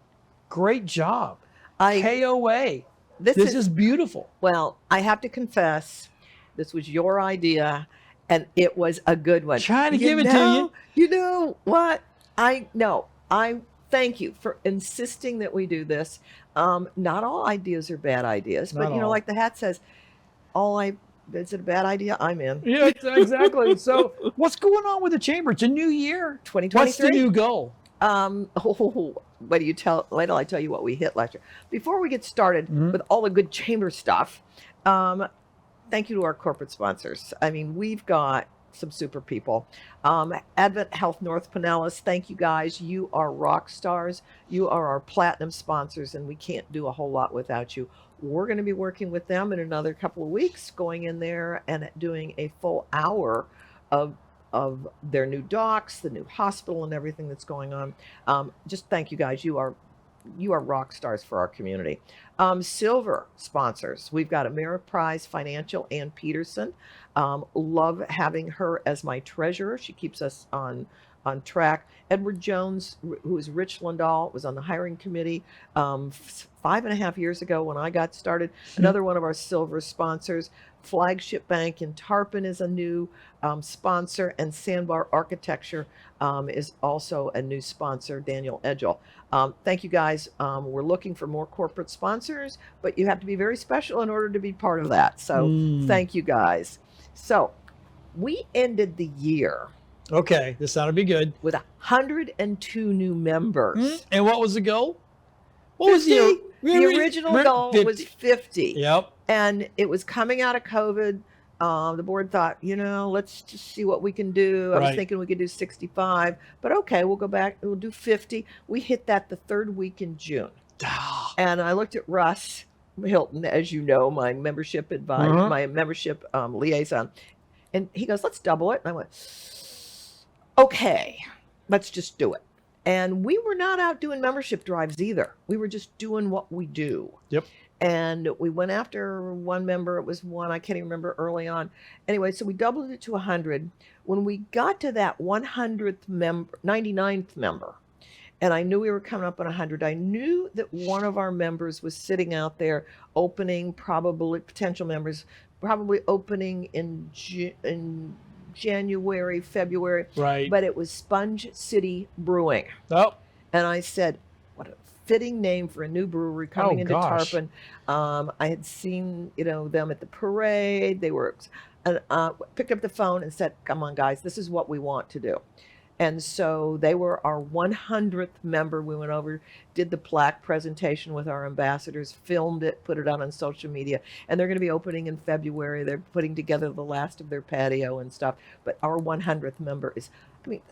Great job. I KOA. this This is is beautiful. well, I have to confess, this was your idea, and it was a good one. Trying to give it to you. You know what? I thank you for insisting that we do this. Not all ideas are bad ideas, but Not you know, all. like the hat says, is it a bad idea? I'm in. Yeah, exactly. So, what's going on with the chamber? It's a new year. 2023. What's the new goal? Wait till I tell you what we hit last year. Before we get started with all the good chamber stuff, thank you to our corporate sponsors. I mean, we've got some super people. Advent Health North Pinellas, thank you guys. You are rock stars. You are our platinum sponsors, and we can't do a whole lot without you. We're going to be working with them in another couple of weeks, going in there and doing a full hour of their new docks, the new hospital, and everything that's going on. Just thank you guys. You are rock stars for our community. Silver sponsors. We've got Ameriprise Financial, Ann Peterson. Love having her as my treasurer. She keeps us on track. Edward Jones, who is Rich Lindahl, was on the hiring committee 5.5 years ago when I got started. Another one of our silver sponsors. Flagship Bank in Tarpon is a new sponsor, and Sandbar Architecture is also a new sponsor, Daniel Edgel. Thank you guys. We're looking for more corporate sponsors, but you have to be very special in order to be part of that. So thank you guys. So we ended the year Okay, this ought to be good. with 102 new members. And what was the goal? What was the original goal 50. was 50. Yep. And it was coming out of COVID. The board thought, let's just see what we can do. I was Right. thinking we could do 65, but okay, we'll go back. We'll do 50. We hit that the third week in June. And I looked at Russ Hilton, as you know, my membership advisor, my membership liaison, and he goes, "Let's double it." And I went, "Okay, let's just do it." And we were not out doing membership drives either. We were just doing what we do. Yep. And we went after one member. It was one, I can't even remember, early on. Anyway, so we doubled it to 100. When we got to that 100th member, 99th member, and I knew we were coming up on 100, I knew that one of our members was sitting out there opening, probably potential members, probably opening in January, February. Right. But it was Sponge City Brewing. Oh, And I said, what a fitting name for a new brewery coming into gosh. Tarpon. I had seen, them at the parade. They were, picked up the phone and said, "Come on, guys, this is what we want to do." And so they were our 100th member. We went over, did the plaque presentation with our ambassadors, filmed it, put it out on social media. And they're going to be opening in February. They're putting together the last of their patio and stuff. But our 100th member is,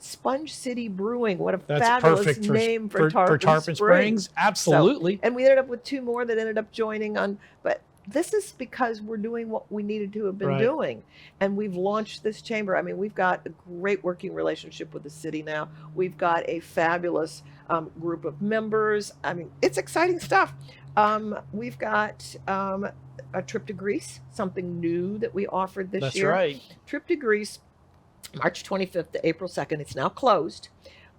Sponge City Brewing. What a that's fabulous perfect name for Tarpon Springs. Absolutely. And we ended up with 2 more that ended up joining on. But this is because we're doing what we needed to have been Right. doing. And we've launched this chamber. We've got a great working relationship with the city now. We've got a fabulous group of members. It's exciting stuff. We've got a trip to Greece, something new that we offered this That's year. right. Trip to Greece, March 25th to April 2nd. It's now closed.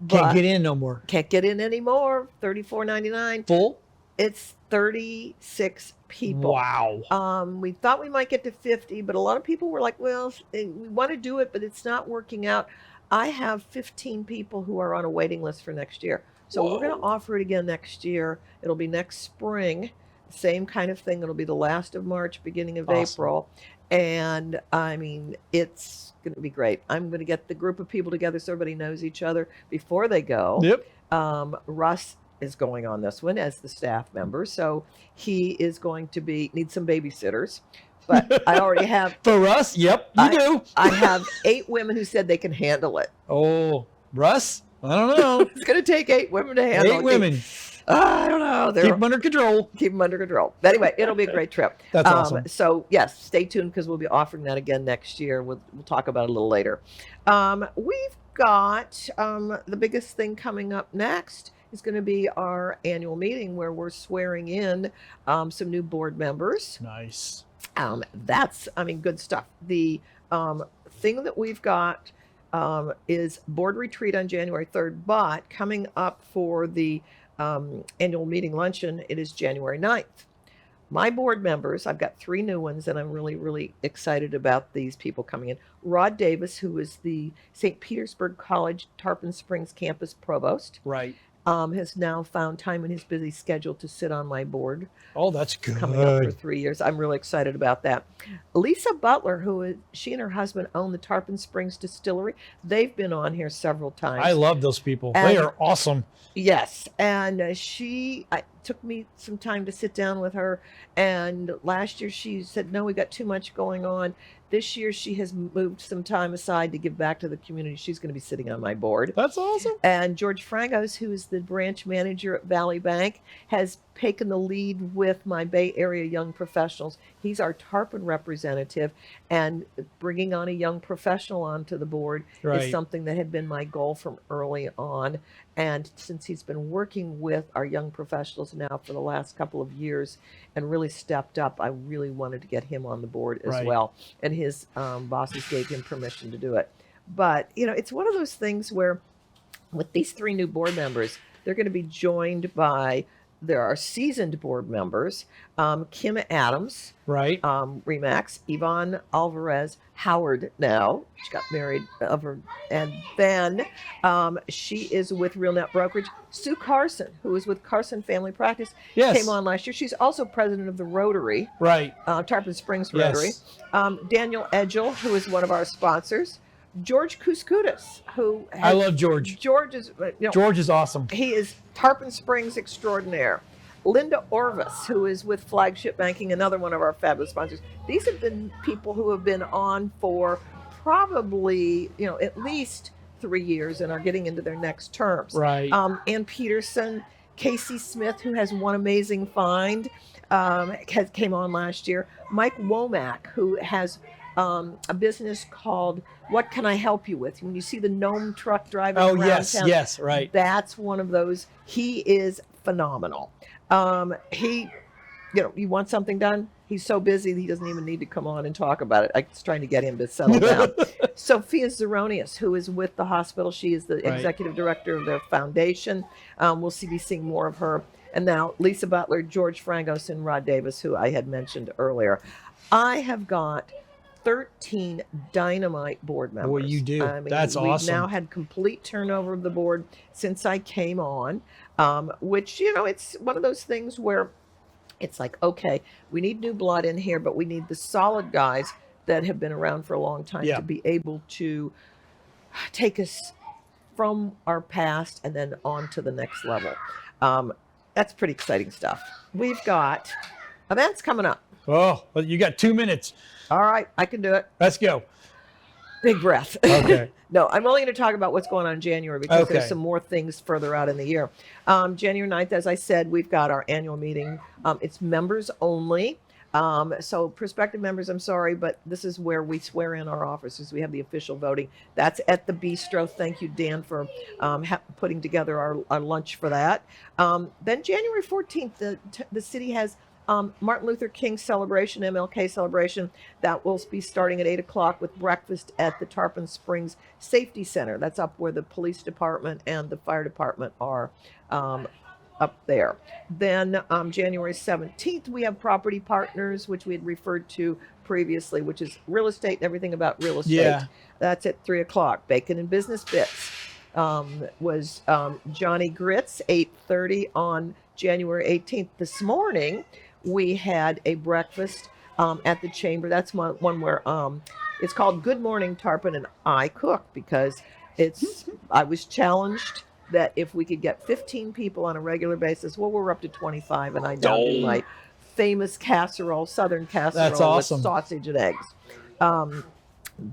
Can't but get in no more. Can't get in anymore. $34.99. Full? It's 36 people. Wow. We thought we might get to 50, but a lot of people were like, well, we want to do it, but it's not working out. I have 15 people who are on a waiting list for next year. So we're going to offer it again next year. It'll be next spring. Same kind of thing. It'll be the last of March, beginning of Awesome. April. And it's going to be great. I'm going to get the group of people together so everybody knows each other before they go. Yep. Russ is going on this one as the staff member, so he is going to need some babysitters. But I already have For us, yep, you do. I have 8 women who said they can handle it. Oh, Russ? I don't know. It's going to take 8 women to handle it. 8 women. I don't know. Keep them under control. Keep them under control. But anyway, it'll be a great trip. That's awesome. So yes, stay tuned because we'll be offering that again next year. We'll talk about it a little later. We've got the biggest thing coming up next is going to be our annual meeting where we're swearing in some new board members. Nice. That's good stuff. The thing that we've got is board retreat on January 3rd, but coming up for the annual meeting luncheon, it is January 9th. My board members, I've got 3 new ones, and I'm really, really excited about these people coming in. Rod Davis, who is the St. Petersburg College Tarpon Springs campus provost, Right. has now found time in his busy schedule to sit on my board. Oh, that's good. Coming up for 3 years. I'm really excited about that. Lisa Butler, she and her husband own the Tarpon Springs Distillery. They've been on here several times. I love those people. And- They are awesome. Yes, and I took me some time to sit down with her, and last year she said, no, we got too much going on. This year she has moved some time aside to give back to the community. She's going to be sitting on my board. That's awesome. And George Frangos, who is the branch manager at Valley Bank, has taken the lead with my Bay Area young professionals. He's our Tarpon representative, and bringing on a young professional onto the board Right. is something that had been my goal from early on. And since he's been working with our young professionals now for the last couple of years and really stepped up, I really wanted to get him on the board as Right. well. And his bosses gave him permission to do it. But, it's one of those things where with these 3 new board members, they're going to be joined by, there are seasoned board members, Kim Adams, Right. Remax, Yvonne Alvarez, Howard now. She got married over, and then she is with Real Net Brokerage. Sue Carson, who is with Carson Family Practice, Yes. came on last year. She's also president of the Rotary, Right. Tarpon Springs Yes. Rotary. Daniel Edgel, who is one of our sponsors. George Kuskudis, who I love George. George is, George is awesome. he is Tarpon Springs extraordinaire. Linda Orvis, who is with Flagship Banking, another one of our fabulous sponsors. These have been people who have been on for probably, at least 3 years and are getting into their next terms. Right. Ann Peterson, Casey Smith, who has one amazing find, came on last year. Mike Womack, who has a business called What Can I Help You With? When you see the gnome truck driving Oh, around yes. town, Yes. Right. that's one of those. He is phenomenal. You want something done? He's so busy he doesn't even need to come on and talk about it. I was trying to get him to settle down. Sophia Zeronius, who is with the hospital, she is the Right. executive director of their foundation. We'll be seeing more of her. And now Lisa Butler, George Frangos, and Rod Davis, who I had mentioned earlier. I have got 13 dynamite board members. Boy, you do. That's we've awesome. now had complete turnover of the board since I came on, which, it's one of those things where it's like, okay, we need new blood in here, but we need the solid guys that have been around for a long time Yeah. to be able to take us from our past and then on to the next level. That's pretty exciting stuff. We've got events coming up. Oh, well, you got 2 minutes. All right, I can do it. Let's go. Big breath. Okay. No, I'm only going to talk about what's going on in January because Okay. there's some more things further out in the year. January 9th, as I said, we've got our annual meeting. It's members only. So prospective members, I'm sorry, but this is where we swear in our officers. We have the official voting. That's at the Bistro. Thank you, Dan, for putting together our lunch for that. Then January 14th, the city has Martin Luther King celebration, MLK celebration, that will be starting at 8 o'clock with breakfast at the Tarpon Springs Safety Center. That's up where the police department and the fire department are up there. Then January 17th, we have Property Partners, which we had referred to previously, which is real estate and everything about real estate. Yeah. That's at 3 o'clock. Bacon and Business Bits was Johnny Grits, 8:30 on January 18th. This morning, we had a breakfast at the chamber. That's one where it's called Good Morning Tarpon, and I cook because I was challenged that if we could get 15 people on a regular basis, well, we're up to 25, and I now do my famous casserole, Southern casserole That's awesome. with sausage and eggs.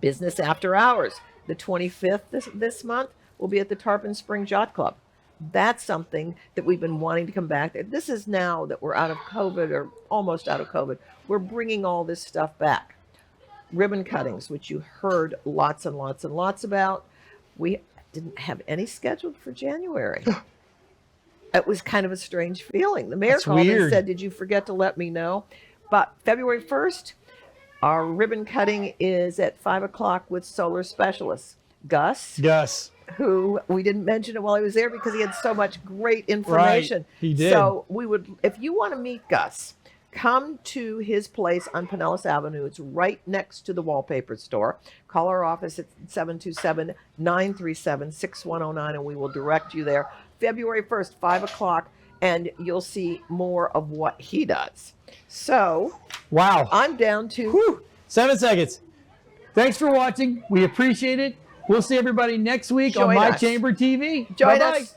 Business After Hours, the 25th this month, will be at the Tarpon Springs Yacht Club. That's something that we've been wanting to come back. This is now that we're out of COVID or almost out of COVID. We're bringing all this stuff back. Ribbon cuttings, which you heard lots and lots and lots about. We didn't have any scheduled for January. It was kind of a strange feeling. The mayor That's called and weird. said, did you forget to let me know? But February 1st, our ribbon cutting is at 5 o'clock with Solar Specialists. Gus. who we didn't mention it while he was there because he had so much great information. He did. So we would, if you want to meet Gus, come to his place on Pinellas Avenue. It's right next to the wallpaper store. Call our office at 727-937-6109 and we will direct you there. February 1st, 5 o'clock, and you'll see more of what he does. So, Wow. I'm down to... Whew, 7 seconds. Thanks for watching. We appreciate it. We'll see everybody next week on Join My us. Chamber TV. Join Bye-bye. us.